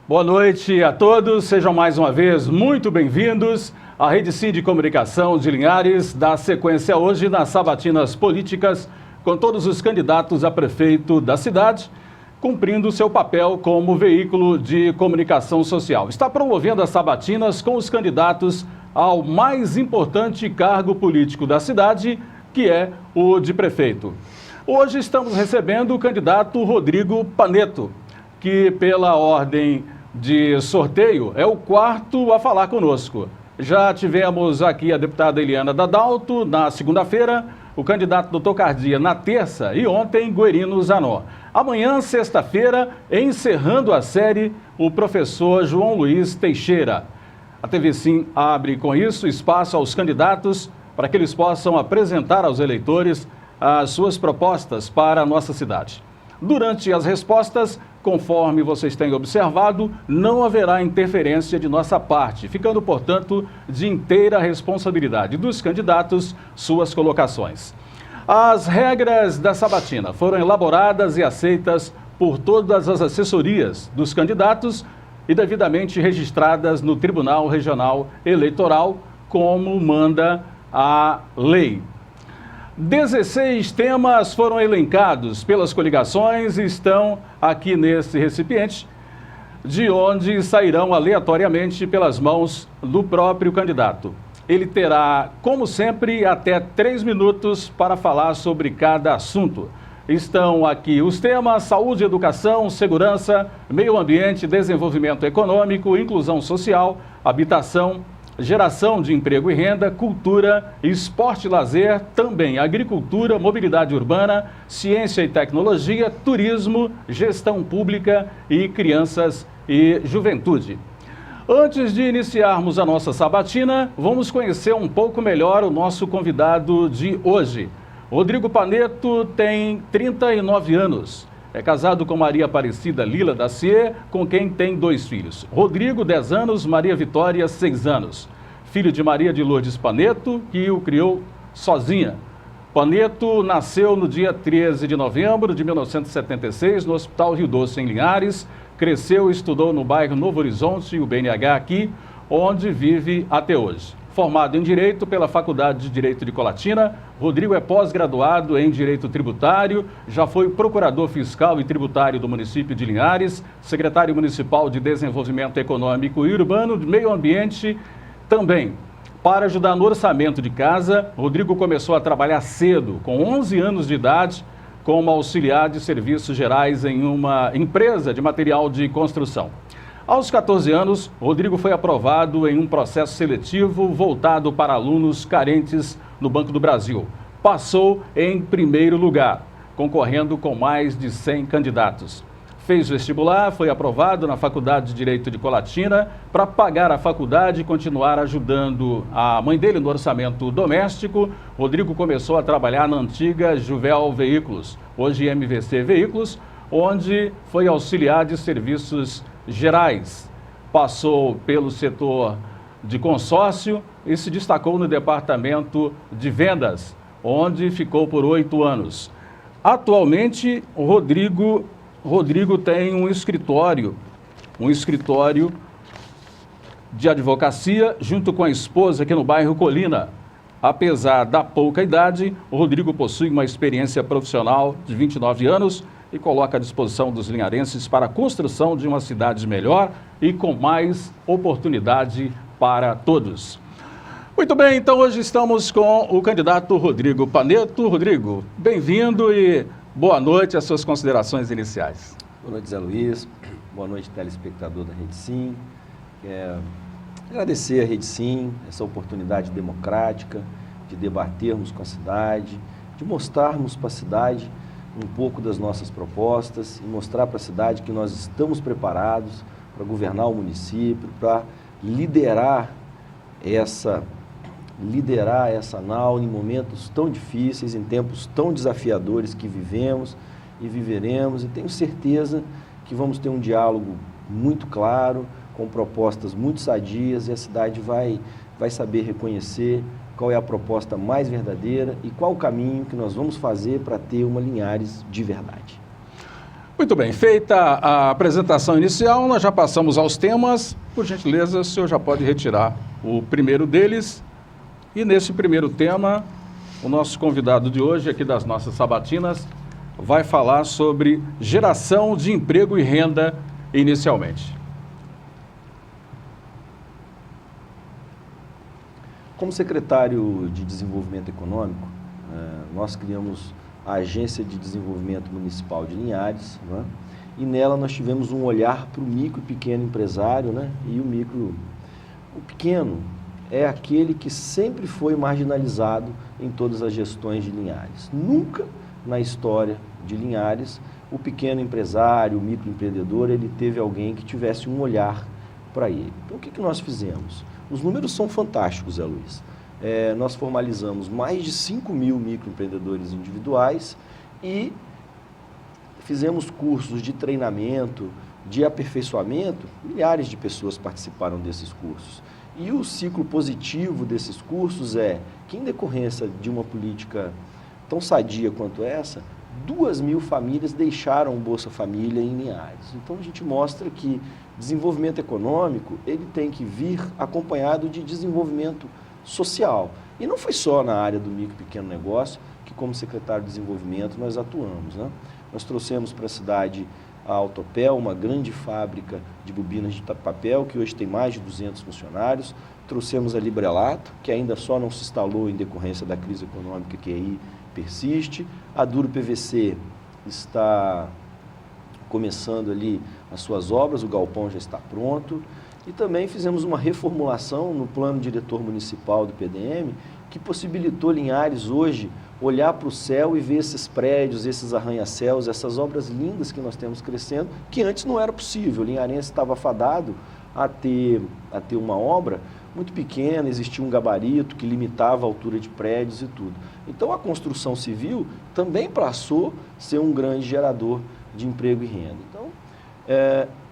Boa noite a todos, sejam mais uma vez muito bem-vindos à Rede Sim de Comunicação de Linhares, da sequência hoje nas sabatinas políticas, com todos os candidatos a prefeito da cidade, cumprindo seu papel como veículo de comunicação social. Está promovendo as sabatinas com os candidatos ao mais importante cargo político da cidade, que é o de prefeito. Hoje estamos recebendo o candidato Rodrigo Paneto, que pela ordem de sorteio é o quarto a falar conosco. Já tivemos aqui a deputada Eliana Dadalto na segunda-feira, o candidato Dr. Cardia na terça e ontem Guerino Zanon. Amanhã, sexta-feira, encerrando a série, o professor João Luiz Teixeira. A TV Sim abre com isso espaço aos candidatos para que eles possam apresentar aos eleitores as suas propostas para a nossa cidade. Durante as respostas, conforme vocês têm observado, não haverá interferência de nossa parte, ficando, portanto, de inteira responsabilidade dos candidatos suas colocações. As regras da sabatina foram elaboradas e aceitas por todas as assessorias dos candidatos e devidamente registradas no Tribunal Regional Eleitoral, como manda a lei. 16 temas foram elencados pelas coligações e estão aqui nesse recipiente, de onde sairão aleatoriamente pelas mãos do próprio candidato. Ele terá, como sempre, até 3 minutos para falar sobre cada assunto. Estão aqui os temas: saúde, educação, segurança, meio ambiente, desenvolvimento econômico, inclusão social, habitação, geração de emprego e renda, cultura, esporte e lazer, também agricultura, mobilidade urbana, ciência e tecnologia, turismo, gestão pública e crianças e juventude. Antes de iniciarmos a nossa sabatina, vamos conhecer um pouco melhor o nosso convidado de hoje. Rodrigo Paneto tem 39 anos. É casado com Maria Aparecida Lila Dacier, com quem tem 2 filhos. Rodrigo, 10 anos, Maria Vitória, 6 anos. Filho de Maria de Lourdes Paneto, que o criou sozinha. Paneto nasceu no dia 13 de novembro de 1976, no Hospital Rio Doce, em Linhares. Cresceu e estudou no bairro Novo Horizonte, o BNH aqui, onde vive até hoje. Formado em Direito pela Faculdade de Direito de Colatina, Rodrigo é pós-graduado em Direito Tributário, já foi procurador fiscal e tributário do município de Linhares, secretário municipal de Desenvolvimento Econômico e Urbano, de Meio Ambiente também. Para ajudar no orçamento de casa, Rodrigo começou a trabalhar cedo, com 11 anos de idade, como auxiliar de serviços gerais em uma empresa de material de construção. Aos 14 anos, Rodrigo foi aprovado em um processo seletivo voltado para alunos carentes no Banco do Brasil. Passou em primeiro lugar, concorrendo com mais de 100 candidatos. Fez vestibular, foi aprovado na Faculdade de Direito de Colatina para pagar a faculdade e continuar ajudando a mãe dele no orçamento doméstico. Rodrigo começou a trabalhar na antiga Juvel Veículos, hoje MVC Veículos, onde foi auxiliar de serviços gerais. Passou pelo setor de consórcio e se destacou no departamento de vendas, onde ficou por 8 anos. Atualmente, o Rodrigo tem um escritório de advocacia junto com a esposa aqui no bairro Colina. Apesar da pouca idade, o Rodrigo possui uma experiência profissional de 29 anos e coloca à disposição dos linharenses para a construção de uma cidade melhor e com mais oportunidade para todos. Muito bem, então hoje estamos com o candidato Rodrigo Paneto. Rodrigo, bem-vindo e boa noite, as suas considerações iniciais. Boa noite, Zé Luiz. Boa noite, telespectador da Rede Sim. Agradecer à Rede Sim essa oportunidade democrática de debatermos com a cidade, de mostrarmos para a cidade um pouco das nossas propostas e mostrar para a cidade que nós estamos preparados para governar o município, para liderar essa NAU em momentos tão difíceis, em tempos tão desafiadores que vivemos e viveremos, e tenho certeza que vamos ter um diálogo muito claro, com propostas muito sadias, e a cidade vai saber reconhecer qual é a proposta mais verdadeira e qual o caminho que nós vamos fazer para ter uma Linhares de verdade. Muito bem, feita a apresentação inicial, nós já passamos aos temas. Por gentileza, o senhor já pode retirar o primeiro deles. E nesse primeiro tema, o nosso convidado de hoje, aqui das nossas sabatinas, vai falar sobre geração de emprego e renda inicialmente. Como secretário de Desenvolvimento Econômico, nós criamos a Agência de Desenvolvimento Municipal de Linhares, né? E nela nós tivemos um olhar para o micro e pequeno empresário, né? E o pequeno é aquele que sempre foi marginalizado em todas as gestões de Linhares. Nunca na história de Linhares o pequeno empresário, o microempreendedor, ele teve alguém que tivesse um olhar para ele. Então o que nós fizemos? Os números são fantásticos, Zé Luiz. Nós formalizamos mais de 5 mil microempreendedores individuais e fizemos cursos de treinamento, de aperfeiçoamento. Milhares de pessoas participaram desses cursos. E o ciclo positivo desses cursos é que, em decorrência de uma política tão sadia quanto essa, 2.000 famílias deixaram o Bolsa Família em Linhares. Então a gente mostra que desenvolvimento econômico ele tem que vir acompanhado de desenvolvimento social. E não foi só na área do micro e pequeno negócio que, como secretário de desenvolvimento, nós atuamos, né? Nós trouxemos para a cidade a Autopel, uma grande fábrica de bobinas de papel, que hoje tem mais de 200 funcionários. Trouxemos a Librelato, que ainda só não se instalou em decorrência da crise econômica que aí persiste. A Duro PVC está começando ali as suas obras, o galpão já está pronto. E também fizemos uma reformulação no plano diretor municipal do PDM, que possibilitou Linhares hoje olhar para o céu e ver esses prédios, esses arranha-céus, essas obras lindas que nós temos crescendo, que antes não era possível. O linharense estava fadado a ter uma obra muito pequena, existia um gabarito que limitava a altura de prédios e tudo. Então a construção civil também passou a ser um grande gerador de emprego e renda. Então,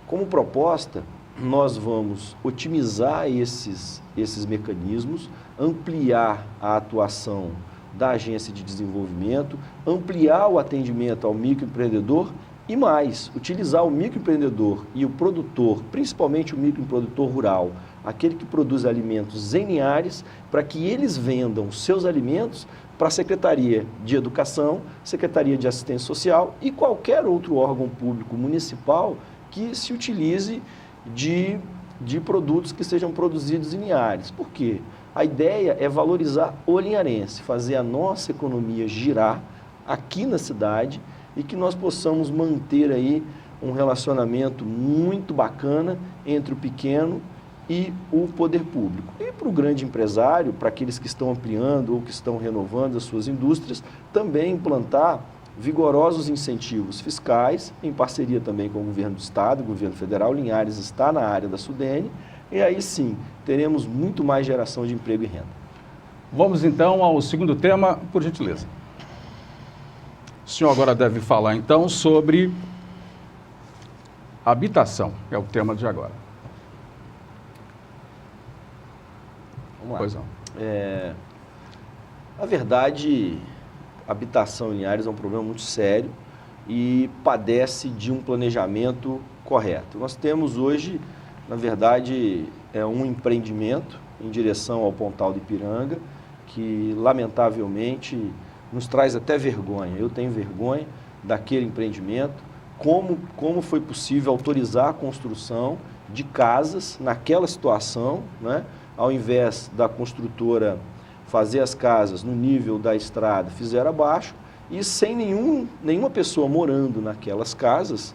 como proposta, nós vamos otimizar esses mecanismos, ampliar a atuação da agência de desenvolvimento, ampliar o atendimento ao microempreendedor e mais, utilizar o microempreendedor e o produtor, principalmente o microempreendedor rural, aquele que produz alimentos em Linhares, para que eles vendam seus alimentos para a Secretaria de Educação, Secretaria de Assistência Social e qualquer outro órgão público municipal que se utilize de produtos que sejam produzidos em Linhares. Por quê? A ideia é valorizar o linharense, fazer a nossa economia girar aqui na cidade e que nós possamos manter aí um relacionamento muito bacana entre o pequeno e o poder público. E para o grande empresário, para aqueles que estão ampliando ou que estão renovando as suas indústrias, também implantar vigorosos incentivos fiscais, em parceria também com o governo do estado, o governo federal. Linhares está na área da SUDENE, e aí sim, teremos muito mais geração de emprego e renda. Vamos então ao segundo tema, por gentileza. O senhor agora deve falar então sobre habitação, que é o tema de agora. Vamos lá. Pois não. Na verdade, habitação em Linhares é um problema muito sério e padece de um planejamento correto. Nós temos hoje, na verdade, um empreendimento em direção ao Pontal do Ipiranga, que lamentavelmente nos traz até vergonha. Eu tenho vergonha daquele empreendimento, como foi possível autorizar a construção de casas naquela situação, né? Ao invés da construtora fazer as casas no nível da estrada, fizeram abaixo e sem nenhuma pessoa morando naquelas casas,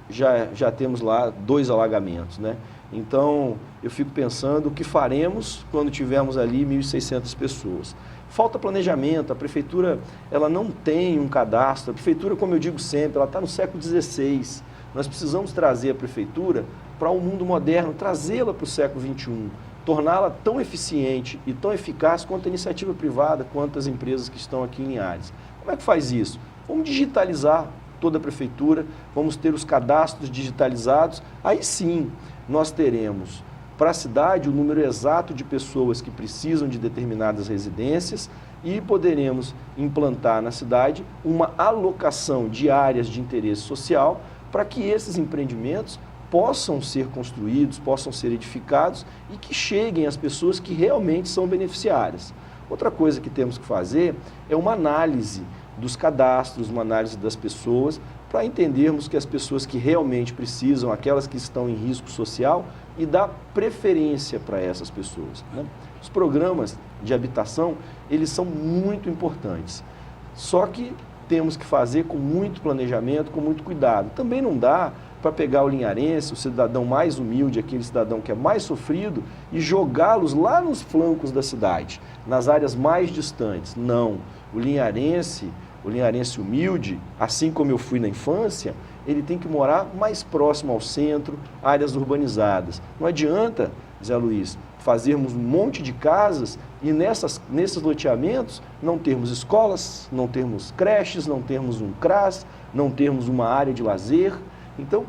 já temos lá 2 alagamentos, né? Então, eu fico pensando o que faremos quando tivermos ali 1.600 pessoas. Falta planejamento, a prefeitura ela não tem um cadastro, a prefeitura, como eu digo sempre, ela está no século XVI. Nós precisamos trazer a prefeitura para um mundo moderno, trazê-la para o século XXI, torná-la tão eficiente e tão eficaz quanto a iniciativa privada, quanto as empresas que estão aqui em Linhares. Como é que faz isso? Vamos digitalizar toda a prefeitura, vamos ter os cadastros digitalizados, aí sim nós teremos para a cidade o número exato de pessoas que precisam de determinadas residências e poderemos implantar na cidade uma alocação de áreas de interesse social para que esses empreendimentos possam ser construídos, possam ser edificados e que cheguem às pessoas que realmente são beneficiárias. Outra coisa que temos que fazer é uma análise dos cadastros, uma análise das pessoas, para entendermos que as pessoas que realmente precisam, aquelas que estão em risco social, e dar preferência para essas pessoas, né? Os programas de habitação, eles são muito importantes, só que temos que fazer com muito planejamento, com muito cuidado. Também não dá para pegar o linharense, o cidadão mais humilde, aquele cidadão que é mais sofrido, e jogá-los lá nos flancos da cidade, nas áreas mais distantes. Não, o linharense humilde, assim como eu fui na infância, ele tem que morar mais próximo ao centro, áreas urbanizadas. Não adianta, Zé Luiz, fazermos um monte de casas e nesses loteamentos não termos escolas, não termos creches, não termos um CRAS, não termos uma área de lazer. Então,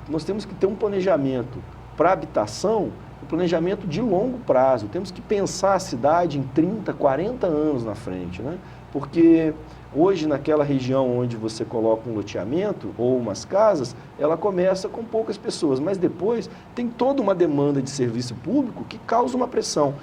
nós temos que ter um planejamento para habitação, um planejamento de longo prazo. Temos que pensar a cidade em 30, 40 anos na frente, né? Porque hoje, naquela região onde você coloca um loteamento ou umas casas, ela começa com poucas pessoas, mas depois tem toda uma demanda de serviço público que causa uma pressão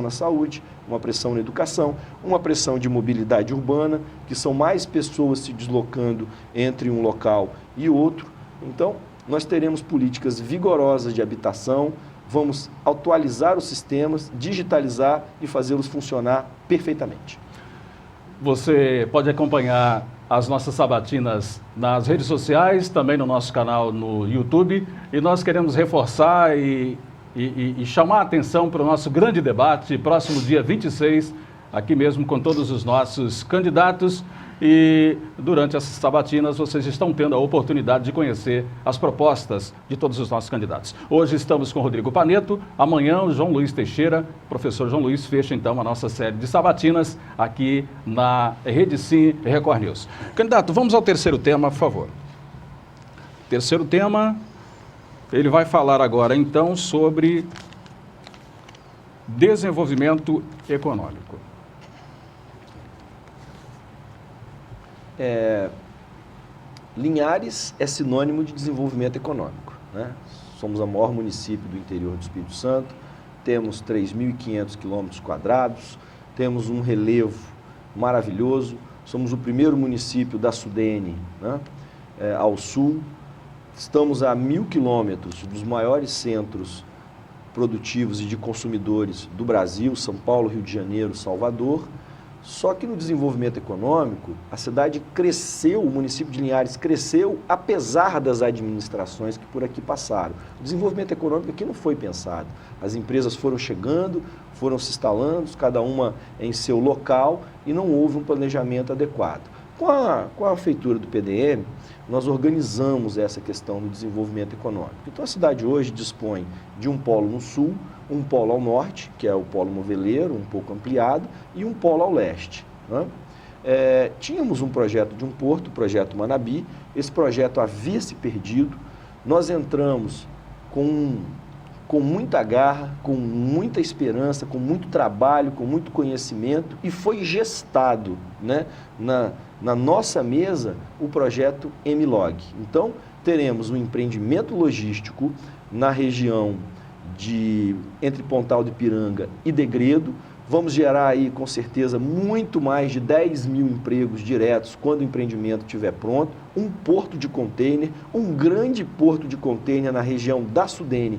na saúde, uma pressão na educação, uma pressão de mobilidade urbana, que são mais pessoas se deslocando entre um local e outro. Então, nós teremos políticas vigorosas de habitação, vamos atualizar os sistemas, digitalizar e fazê-los funcionar perfeitamente. Você pode acompanhar as nossas sabatinas nas redes sociais, também no nosso canal no YouTube. E nós queremos reforçar e chamar a atenção para o nosso grande debate, próximo dia 26, aqui mesmo com todos os nossos candidatos. E durante essas sabatinas vocês estão tendo a oportunidade de conhecer as propostas de todos os nossos candidatos. Hoje estamos com Rodrigo Paneto, amanhã o João Luiz Teixeira. O professor João Luiz fecha então a nossa série de sabatinas aqui na Rede Sim Record News. Candidato, vamos ao terceiro tema, por favor. Terceiro tema, ele vai falar agora então sobre desenvolvimento econômico. Linhares é sinônimo de desenvolvimento econômico, né? Somos o maior município do interior do Espírito Santo, temos 3.500 km², temos um relevo maravilhoso, somos o primeiro município da Sudene, né, ao sul, estamos a 1.000 quilômetros dos maiores centros produtivos e de consumidores do Brasil, São Paulo, Rio de Janeiro, Salvador. Só que no desenvolvimento econômico, a cidade cresceu, o município de Linhares cresceu, apesar das administrações que por aqui passaram. O desenvolvimento econômico aqui não foi pensado. As empresas foram chegando, foram se instalando, cada uma em seu local, e não houve um planejamento adequado. Com a feitura do PDM, nós organizamos essa questão do desenvolvimento econômico. Então a cidade hoje dispõe de um polo no sul, um polo ao norte, que é o polo moveleiro, um pouco ampliado, e um polo ao leste, né? Tínhamos um projeto de um porto, o projeto Manabi. Esse projeto havia se perdido. Nós entramos com muita garra, com muita esperança, com muito trabalho, com muito conhecimento, e foi gestado, né, na nossa mesa o projeto MLOG. Então, teremos um empreendimento logístico na região entre Pontal do Ipiranga e Degredo. Vamos gerar aí, com certeza, muito mais de 10 mil empregos diretos quando o empreendimento estiver pronto. Um porto de container, um grande porto de container na região da Sudene,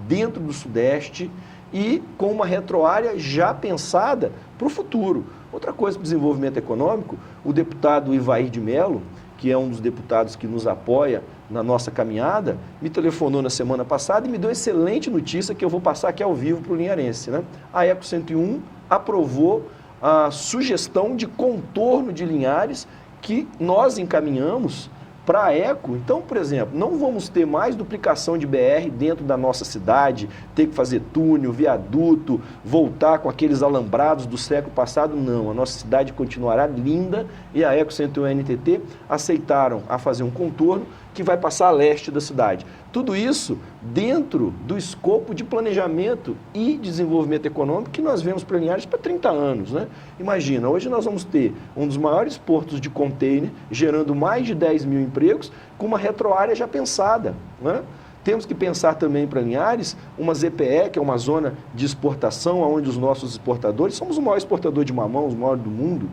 dentro do Sudeste, e com uma retroárea já pensada para o futuro. Outra coisa para o desenvolvimento econômico, o deputado Ivair de Mello, que é um dos deputados que nos apoia na nossa caminhada, me telefonou na semana passada e me deu excelente notícia que eu vou passar aqui ao vivo para o linharense, né? A Eco 101 aprovou a sugestão de contorno de Linhares que nós encaminhamos para a Eco. Então, por exemplo, não vamos ter mais duplicação de BR dentro da nossa cidade, ter que fazer túnel, viaduto, voltar com aqueles alambrados do século passado. Não, a nossa cidade continuará linda, e a Eco 101 NTT aceitaram a fazer um contorno que vai passar a leste da cidade. Tudo isso dentro do escopo de planejamento e desenvolvimento econômico que nós vemos para Linhares para 30 anos. Né? Imagina, hoje nós vamos ter um dos maiores portos de container, gerando mais de 10 mil empregos, com uma retroárea já pensada. Né? Temos que pensar também para Linhares uma ZPE, que é uma zona de exportação, onde os nossos exportadores, somos o maior exportador de mamão, os maiores do mundo,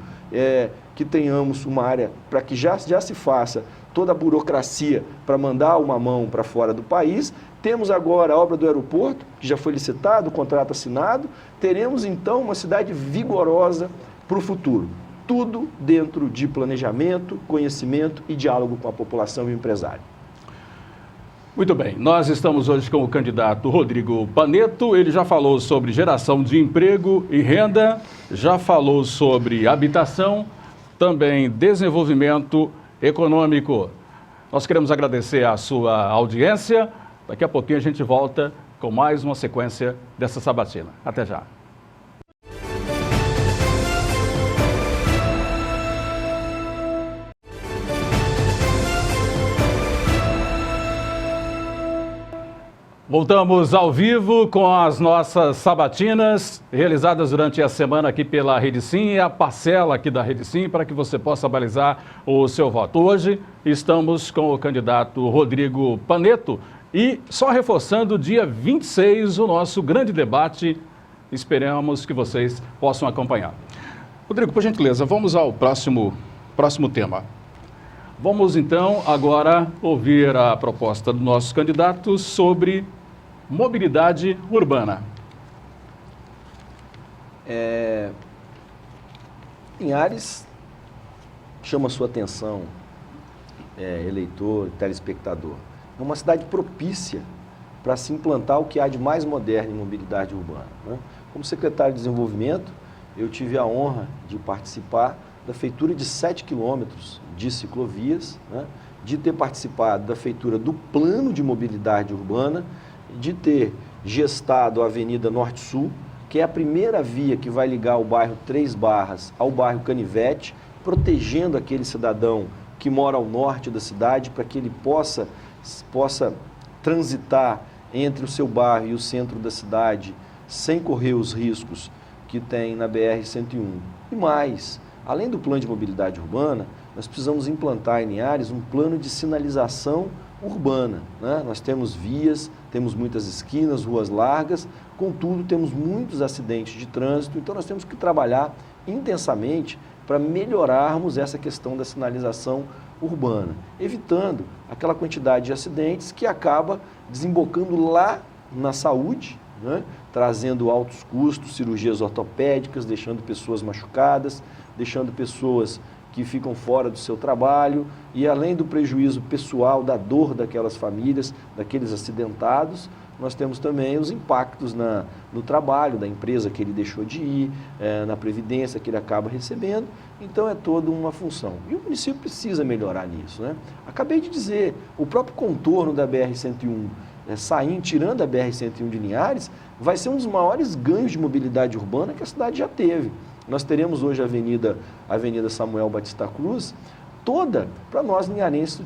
que tenhamos uma área para que já se faça toda a burocracia para mandar o mamão para fora do país. Temos agora a obra do aeroporto, que já foi licitado, o contrato assinado. Teremos então uma cidade vigorosa para o futuro. Tudo dentro de planejamento, conhecimento e diálogo com a população e o empresário. Muito bem, nós estamos hoje com o candidato Rodrigo Paneto. Ele já falou sobre geração de emprego e renda, já falou sobre habitação, também desenvolvimento econômico. Nós queremos agradecer a sua audiência. Daqui a pouquinho a gente volta com mais uma sequência dessa sabatina. Até já. Voltamos ao vivo com as nossas sabatinas, realizadas durante a semana aqui pela Rede Sim e a parcela aqui da Rede Sim para que você possa balizar o seu voto. Hoje estamos com o candidato Rodrigo Paneto e só reforçando, dia 26, o nosso grande debate. Esperamos que vocês possam acompanhar. Rodrigo, por gentileza, vamos ao próximo tema. Vamos então agora ouvir a proposta do nosso candidato sobre mobilidade urbana. Linhares chama a sua atenção, eleitor, telespectador. É uma cidade propícia para se implantar o que há de mais moderno em mobilidade urbana. Né? Como secretário de Desenvolvimento, eu tive a honra de participar da feitura de 7 quilômetros de ciclovias, né? De ter participado da feitura do plano de mobilidade urbana, de ter gestado a Avenida Norte-Sul, que é a primeira via que vai ligar o bairro Três Barras ao bairro Canivete, protegendo aquele cidadão que mora ao norte da cidade, para que ele possa transitar entre o seu bairro e o centro da cidade, sem correr os riscos que tem na BR-101. E mais, além do plano de mobilidade urbana, nós precisamos implantar em Linhares um plano de sinalização urbana. Né? Nós temos vias, temos muitas esquinas, ruas largas, contudo temos muitos acidentes de trânsito, então nós temos que trabalhar intensamente para melhorarmos essa questão da sinalização urbana, evitando aquela quantidade de acidentes que acaba desembocando lá na saúde, né? Trazendo altos custos, cirurgias ortopédicas, deixando pessoas machucadas, deixando pessoas que ficam fora do seu trabalho e, além do prejuízo pessoal, da dor daquelas famílias, daqueles acidentados, nós temos também os impactos no trabalho da empresa que ele deixou de ir, na previdência que ele acaba recebendo. Então é toda uma função. E o município precisa melhorar nisso. Né? Acabei de dizer, o próprio contorno da BR-101, tirando a BR-101 de Linhares, vai ser um dos maiores ganhos de mobilidade urbana que a cidade já teve. Nós teremos hoje a Avenida Samuel Batista Cruz, toda para nós linharenses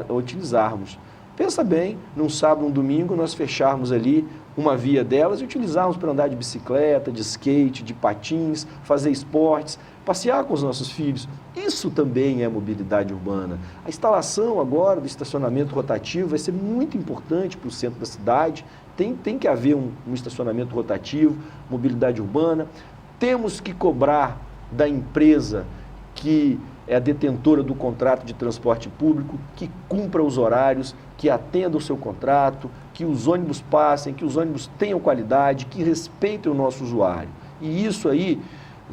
utilizarmos. Pensa bem, num sábado, num domingo, nós fecharmos ali uma via delas e utilizarmos para andar de bicicleta, de skate, de patins, fazer esportes, passear com os nossos filhos. Isso também é mobilidade urbana. A instalação agora do estacionamento rotativo vai ser muito importante para o centro da cidade. Tem que haver um estacionamento rotativo, mobilidade urbana. Temos que cobrar da empresa que é a detentora do contrato de transporte público, que cumpra os horários, que atenda o seu contrato, que os ônibus passem, que os ônibus tenham qualidade, que respeitem o nosso usuário. E isso aí,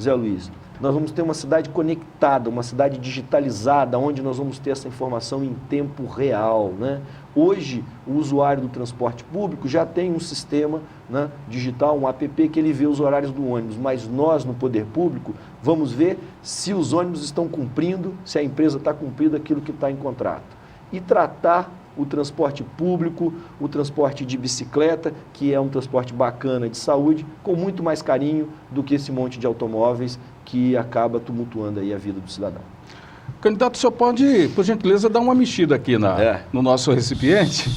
Zé Luiz, nós vamos ter uma cidade conectada, uma cidade digitalizada, onde nós vamos ter essa informação em tempo real, né? Hoje, o usuário do transporte público já tem um sistema, né, digital, um app, que ele vê os horários do ônibus, mas nós, no poder público, vamos ver se os ônibus estão cumprindo, se a empresa está cumprindo aquilo que está em contrato. E tratar o transporte público, o transporte de bicicleta, que é um transporte bacana de saúde, com muito mais carinho do que esse monte de automóveis que acaba tumultuando aí a vida do cidadão. Candidato, o senhor pode, por gentileza, dar uma mexida aqui no nosso recipiente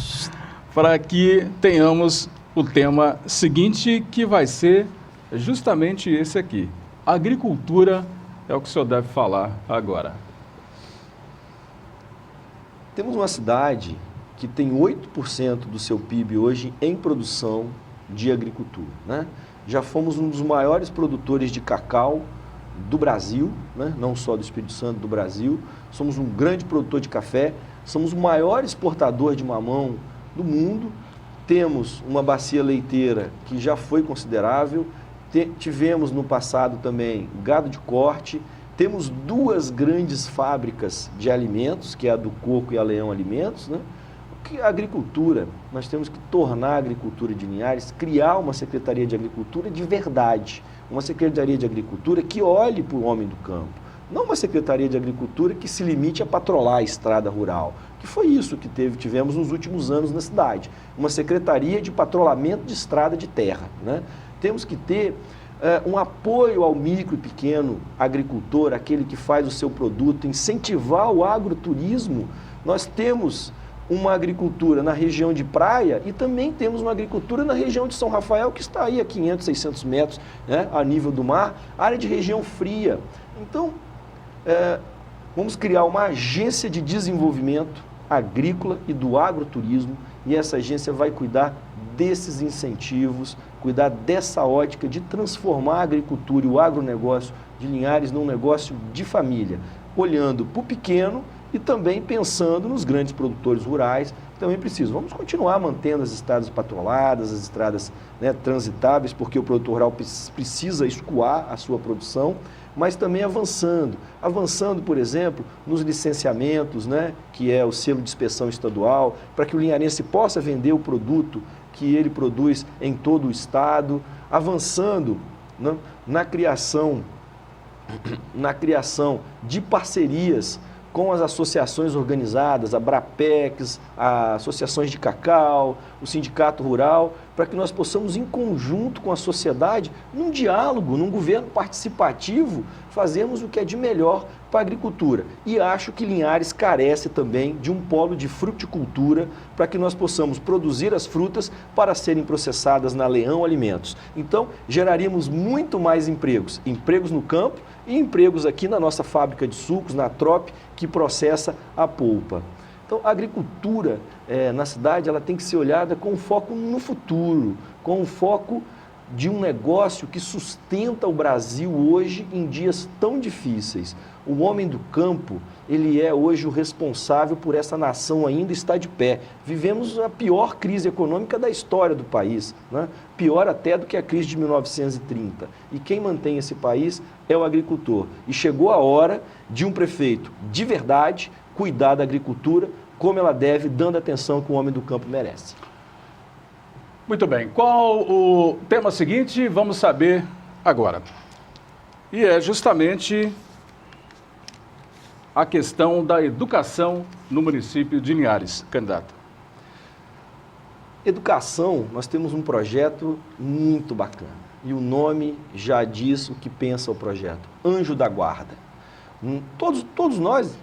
para que tenhamos o tema seguinte, que vai ser justamente esse aqui. Agricultura é o que o senhor deve falar agora. Temos uma cidade que tem 8% do seu PIB hoje em produção de agricultura, né? Já fomos um dos maiores produtores de cacau do Brasil, né? Não só do Espírito Santo, do Brasil. Somos um grande produtor de café, somos o maior exportador de mamão do mundo. Temos uma bacia leiteira que já foi considerável. Tivemos no passado também gado de corte. Temos 2 grandes fábricas de alimentos, que é a do Coco e a Leão Alimentos, né? Que a agricultura, nós temos que tornar a agricultura de Linhares, criar uma Secretaria de Agricultura de verdade, uma Secretaria de Agricultura que olhe para o homem do campo, não uma Secretaria de Agricultura que se limite a patrolar a estrada rural, que foi isso que tivemos nos últimos anos na cidade, uma Secretaria de Patrulhamento de Estrada de Terra, né? Temos que ter um apoio ao micro e pequeno agricultor, aquele que faz o seu produto, incentivar o agroturismo. Nós temos uma agricultura na região de praia e também temos uma agricultura na região de São Rafael, que está aí a 500, 600 metros, né, a nível do mar, área de região fria. Então, vamos criar uma agência de desenvolvimento agrícola e do agroturismo, e essa agência vai cuidar desses incentivos, cuidar dessa ótica de transformar a agricultura e o agronegócio de Linhares num negócio de família, olhando para o pequeno e também pensando nos grandes produtores rurais, que também precisam. Vamos continuar mantendo as estradas patroladas, as estradas, né, transitáveis, porque o produtor rural precisa escoar a sua produção, mas também avançando, por exemplo, nos licenciamentos, né, que é o selo de inspeção estadual, para que o linharense possa vender o produto que ele produz em todo o estado, avançando, né, na criação de parcerias com as associações organizadas, a Brapex, as associações de cacau, o Sindicato Rural, para que nós possamos, em conjunto com a sociedade, num diálogo, num governo participativo, fazermos o que é de melhor para a agricultura. E acho que Linhares carece também de um polo de fruticultura para que nós possamos produzir as frutas para serem processadas na Leão Alimentos. Então, geraríamos muito mais empregos, empregos no campo e empregos aqui na nossa fábrica de sucos, na Trop, que processa a polpa. Então, a agricultura na cidade ela tem que ser olhada com foco no futuro, com o foco de um negócio que sustenta o Brasil hoje em dias tão difíceis. O homem do campo, ele é hoje o responsável por essa nação ainda estar de pé. Vivemos a pior crise econômica da história do país, né? Pior até do que a crise de 1930. E quem mantém esse país é o agricultor. E chegou a hora de um prefeito de verdade cuidar da agricultura como ela deve, dando a atenção que o homem do campo merece. Muito bem. Qual o tema seguinte? Vamos saber agora. E é justamente a questão da educação no município de Linhares. Candidato. Educação, nós temos um projeto muito bacana. E o nome já diz o que pensa o projeto. Anjo da Guarda. Todos nós,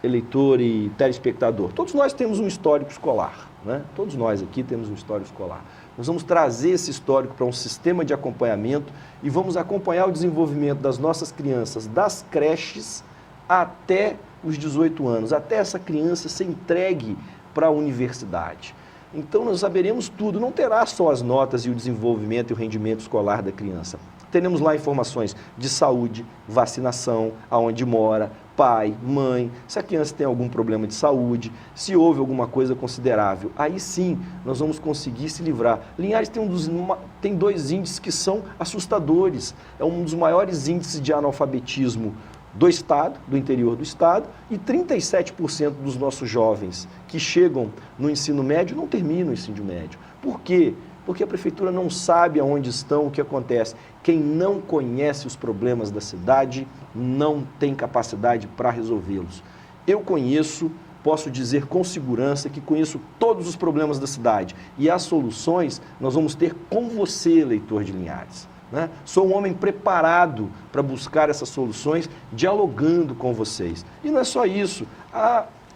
eleitor e telespectador, todos nós temos um histórico escolar, né? Todos nós aqui temos um histórico escolar. Nós vamos trazer esse histórico para um sistema de acompanhamento e vamos acompanhar o desenvolvimento das nossas crianças, das creches até os 18 anos, até essa criança ser entregue para a universidade. Então nós saberemos tudo, não terá só as notas e o desenvolvimento e o rendimento escolar da criança. Teremos lá informações de saúde, vacinação, aonde mora, pai, mãe, se a criança tem algum problema de saúde, se houve alguma coisa considerável. Aí sim, nós vamos conseguir se livrar. Linhares tem 2 índices que são assustadores. É um dos maiores índices de analfabetismo do estado, do interior do estado, e 37% dos nossos jovens que chegam no ensino médio não terminam o ensino médio. Por quê? Porque a prefeitura não sabe aonde estão, o que acontece. Quem não conhece os problemas da cidade não tem capacidade para resolvê-los. Eu conheço, posso dizer com segurança que conheço todos os problemas da cidade. E as soluções nós vamos ter com você, eleitor de Linhares. né? Sou um homem preparado para buscar essas soluções, dialogando com vocês. E não é só isso.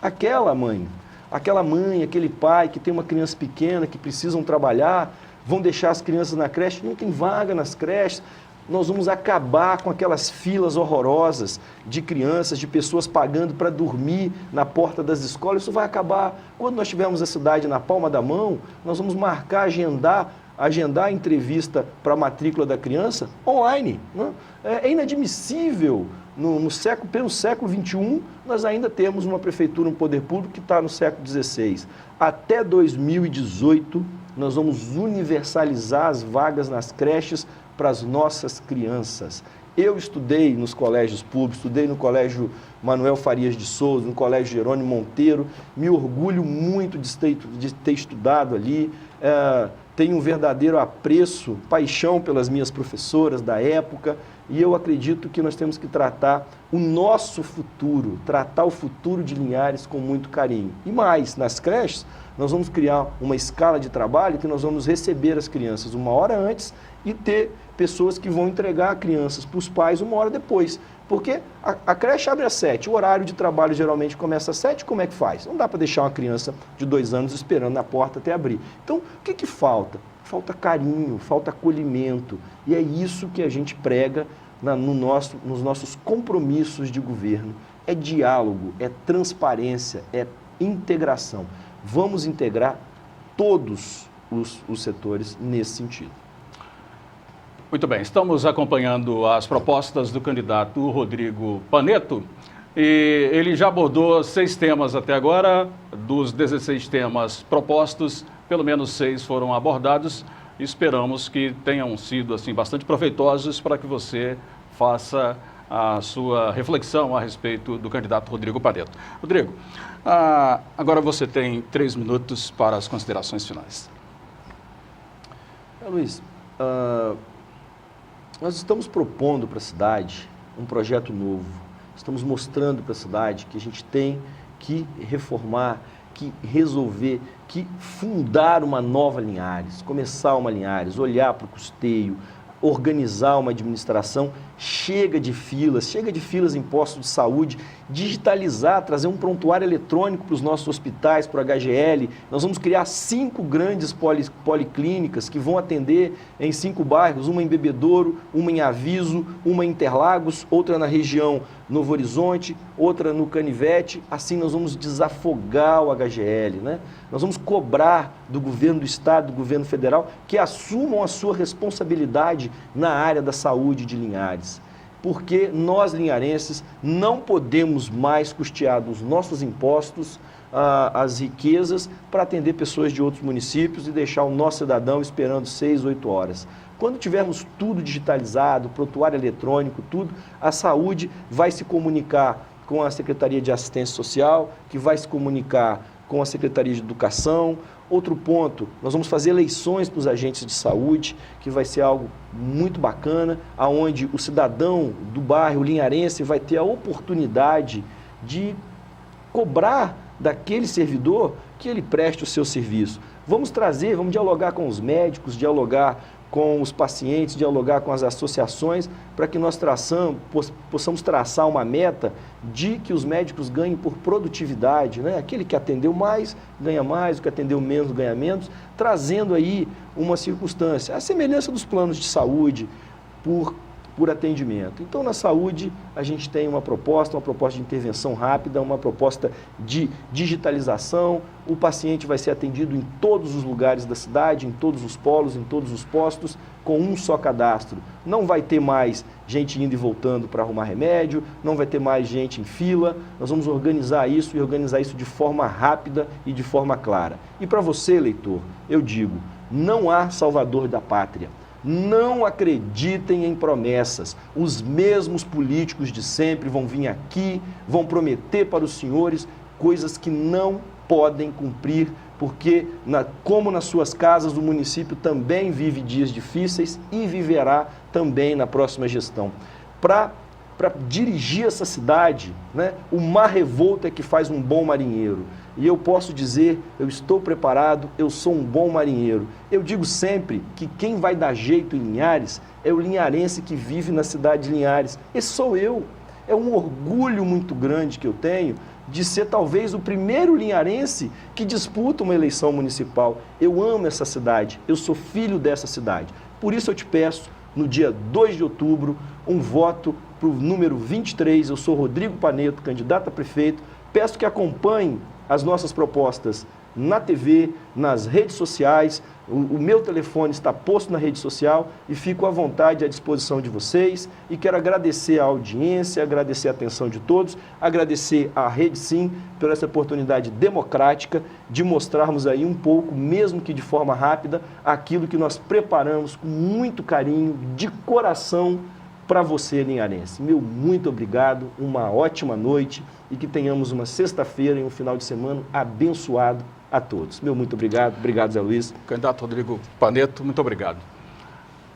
Aquela mãe, aquele pai que tem uma criança pequena, que precisam trabalhar, vão deixar as crianças na creche, não tem vaga nas creches. Nós vamos acabar com aquelas filas horrorosas de crianças, de pessoas pagando para dormir na porta das escolas. Isso vai acabar. Quando nós tivermos a cidade na palma da mão, nós vamos marcar, agendar a entrevista para a matrícula da criança online, né? É inadmissível, pelo século XXI, nós ainda temos uma prefeitura, um poder público que está no século XVI. Até 2018, nós vamos universalizar as vagas nas creches para as nossas crianças. Eu estudei nos colégios públicos, estudei no Colégio Manuel Farias de Souza, no Colégio Jerônimo Monteiro, me orgulho muito de ter estudado ali, tenho um verdadeiro apreço, paixão pelas minhas professoras da época, e eu acredito que nós temos que tratar o nosso futuro, tratar o futuro de Linhares com muito carinho. E mais, nas creches, nós vamos criar uma escala de trabalho que nós vamos receber as crianças 1 hora antes e ter pessoas que vão entregar crianças para os pais 1 hora depois. Porque a creche abre às 7, o horário de trabalho geralmente começa às 7, como é que faz? Não dá para deixar uma criança de 2 anos esperando na porta até abrir. Então, o que falta? Falta carinho, falta acolhimento. E é isso que a gente prega nos nossos compromissos de governo. É diálogo, é transparência, é integração. Vamos integrar todos os setores nesse sentido. Muito bem, estamos acompanhando as propostas do candidato Rodrigo Paneto e ele já abordou 6 temas até agora. Dos 16 temas propostos, pelo menos 6 foram abordados. Esperamos que tenham sido assim, bastante proveitosos para que você faça a sua reflexão a respeito do candidato Rodrigo Paneto. Rodrigo, agora você tem 3 minutos para as considerações finais. Luiz, nós estamos propondo para a cidade um projeto novo. Estamos mostrando para a cidade que a gente tem que reformar, que resolver, que fundar uma nova Linhares, começar uma Linhares, olhar para o custeio, organizar uma administração. Chega de filas em postos de saúde, digitalizar, trazer um prontuário eletrônico para os nossos hospitais, para o HGL. Nós vamos criar 5 grandes policlínicas que vão atender em 5 bairros, uma em Bebedouro, uma em Aviso, uma em Interlagos, outra na região Novo Horizonte, outra no Canivete. Assim nós vamos desafogar o HGL, né? Nós vamos cobrar do governo do estado, do governo federal, que assumam a sua responsabilidade na área da saúde de Linhares. Porque nós, linharenses, não podemos mais custear dos nossos impostos as riquezas para atender pessoas de outros municípios e deixar o nosso cidadão esperando 6, 8 horas. Quando tivermos tudo digitalizado, prontuário eletrônico, tudo, a saúde vai se comunicar com a Secretaria de Assistência Social, que vai se comunicar com a Secretaria de Educação. Outro ponto, nós vamos fazer eleições para os agentes de saúde, que vai ser algo muito bacana, onde o cidadão do bairro linharense vai ter a oportunidade de cobrar daquele servidor que ele preste o seu serviço. Vamos dialogar com os médicos, dialogar com os pacientes, dialogar com as associações, para que nós possamos traçar uma meta de que os médicos ganhem por produtividade, né? Aquele que atendeu mais, ganha mais, o que atendeu menos, ganha menos, trazendo aí uma circunstância, a semelhança dos planos de saúde por atendimento. Então, na saúde, a gente tem uma proposta de intervenção rápida, uma proposta de digitalização. O paciente vai ser atendido em todos os lugares da cidade, em todos os polos, em todos os postos, com um só cadastro. Não vai ter mais gente indo e voltando para arrumar remédio, não vai ter mais gente em fila. Nós vamos organizar isso de forma rápida e de forma clara. E para você, eleitor, eu digo, não há salvador da pátria. Não acreditem em promessas. Os mesmos políticos de sempre vão vir aqui, vão prometer para os senhores coisas que não podem cumprir, porque, como nas suas casas, o município também vive dias difíceis e viverá também na próxima gestão. Para para dirigir essa cidade, né? O mar revolto é que faz um bom marinheiro. E eu posso dizer, eu estou preparado, eu sou um bom marinheiro. Eu digo sempre que quem vai dar jeito em Linhares é o linharense que vive na cidade de Linhares. Esse sou eu. É um orgulho muito grande que eu tenho de ser talvez o primeiro linharense que disputa uma eleição municipal. Eu amo essa cidade, eu sou filho dessa cidade. Por isso eu te peço, no dia 2 de outubro, um voto para o número 23. Eu sou Rodrigo Paneto, candidato a prefeito. Peço que acompanhem as nossas propostas na TV, nas redes sociais. O meu telefone está posto na rede social e fico à vontade à disposição de vocês. E quero agradecer a audiência, agradecer a atenção de todos, agradecer à Rede Sim por essa oportunidade democrática de mostrarmos aí um pouco, mesmo que de forma rápida, aquilo que nós preparamos com muito carinho, de coração, para você, linharense. Meu muito obrigado, uma ótima noite e que tenhamos uma sexta-feira e um final de semana abençoado a todos. Meu muito obrigado. Obrigado, Zé Luiz. Candidato Rodrigo Paneto, muito obrigado.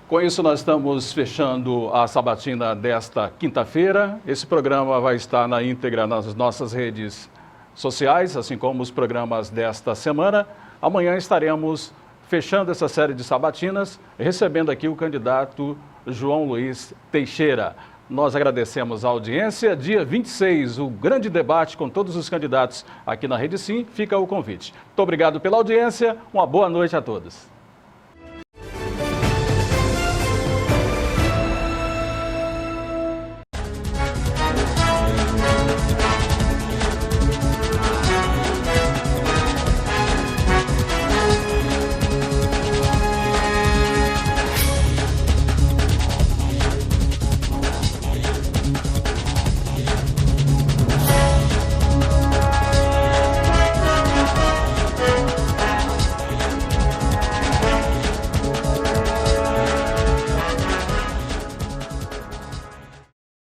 Com isso, nós estamos fechando a sabatina desta quinta-feira. Esse programa vai estar na íntegra nas nossas redes sociais, assim como os programas desta semana. Amanhã estaremos fechando essa série de sabatinas, recebendo aqui o candidato João Luiz Teixeira. Nós agradecemos a audiência. Dia 26, o grande debate com todos os candidatos aqui na Rede Sim. Fica o convite. Muito obrigado pela audiência. Uma boa noite a todos.